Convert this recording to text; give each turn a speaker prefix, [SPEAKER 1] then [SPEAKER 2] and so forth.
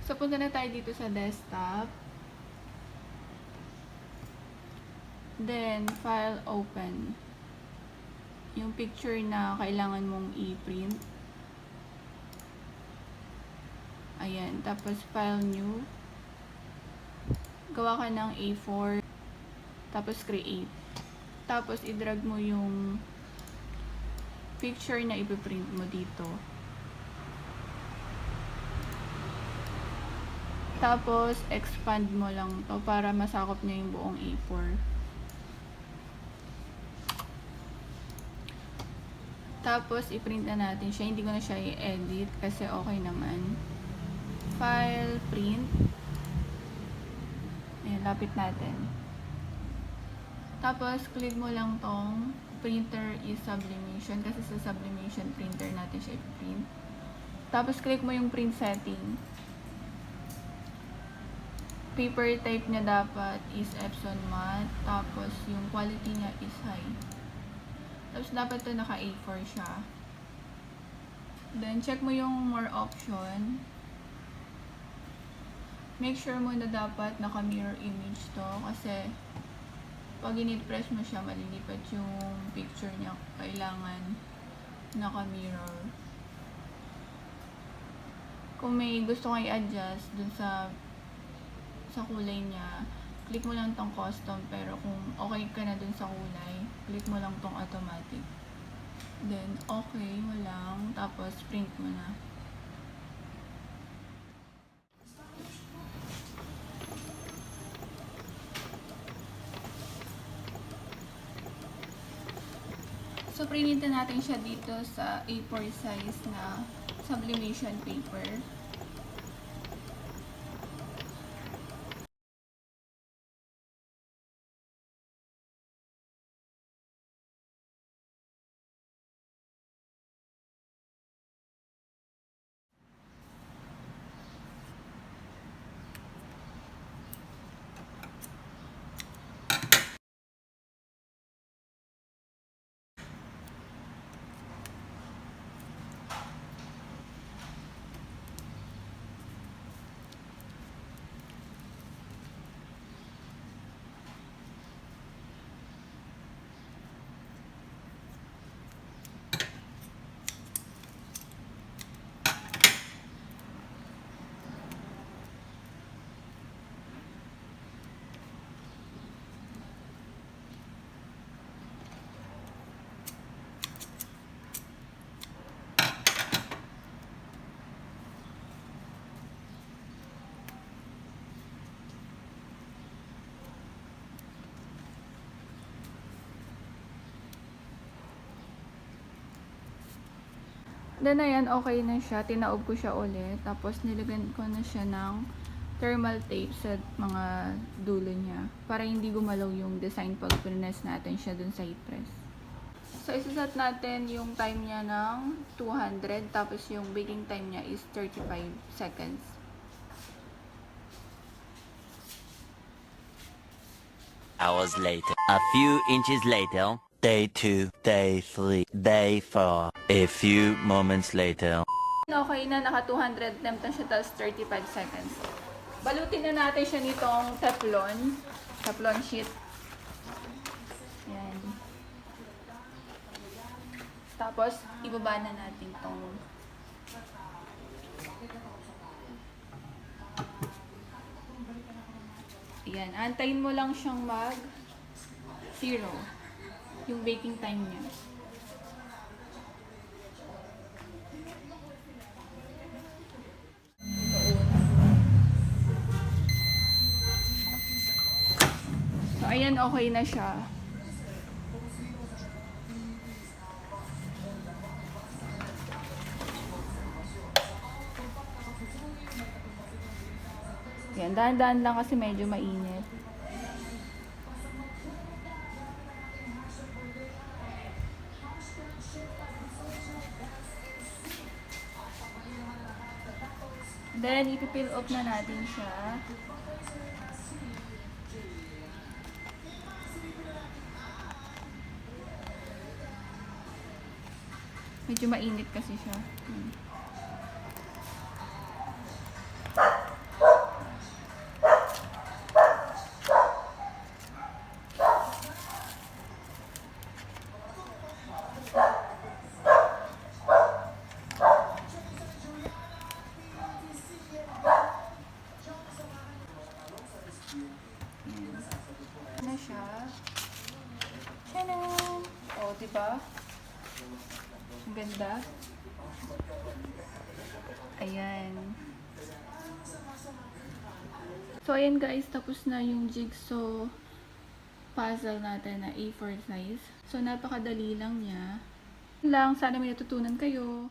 [SPEAKER 1] So, punta na tayo dito sa desktop. Then, file open. Yung picture na kailangan mong i-print. Ayan. Tapos, file new. Gawa ka ng A4. Tapos, create. Tapos, i-drag mo yung picture na ipiprint mo dito. Tapos, expand mo lang to para masakop niya yung buong A4. Tapos, i-print na natin siya. Hindi ko na siya i-edit kasi okay naman. File, print. Ayan, lapit natin. Tapos, click mo lang tong printer is sublimation kasi sa sublimation printer natin siya i-print. Tapos, click mo yung print setting. Paper type niya dapat is Epson matte. Tapos, yung quality niya is high. Tapos, dapat to naka A4 siya. Then, check mo yung more option. Make sure mo na dapat naka-mirror image to. Kasi, pag in-press mo siya, malilipat yung picture niya. Kailangan naka-mirror. Kung may gusto kang i-adjust dun sa kulay niya, click mo lang tong custom, pero kung okay ka na dun sa kulay, click mo lang tong automatic. Then, okay mo lang, tapos print mo na. So, printin natin siya dito sa A4 size na sublimation paper. Then, ayan, okay na siya. Tinaob ko siya ulit. Tapos, nilagyan ko na siya ng thermal tape sa mga dulo niya. Para hindi gumalaw yung design pag press natin siya dun sa heat press. So, isaset natin yung time niya ng 200. Tapos, yung baking time niya is 35 seconds.
[SPEAKER 2] Hours later. A few inches later. Day 2, Day 3, Day 4. A few moments later.
[SPEAKER 1] Okay na, naka 200 temp na siya, tapos 35 seconds. Balutin na natin siya nitong Teflon sheet. Yan. Tapos, ibaba na natin tong yan. Antayin mo lang siyang mag 0 yung baking time niya. So, ayan, okay na siya. Yan, dahan-dahan lang kasi medyo mainit. Then, ipipil off na natin siya. Medyo mainit kasi siya. siya. Tanan! O, diba? Ang ganda. Ayan. So, ayan guys, tapos na yung jigsaw puzzle natin na A4 size. So, napakadali lang niya. Sana may natutunan kayo.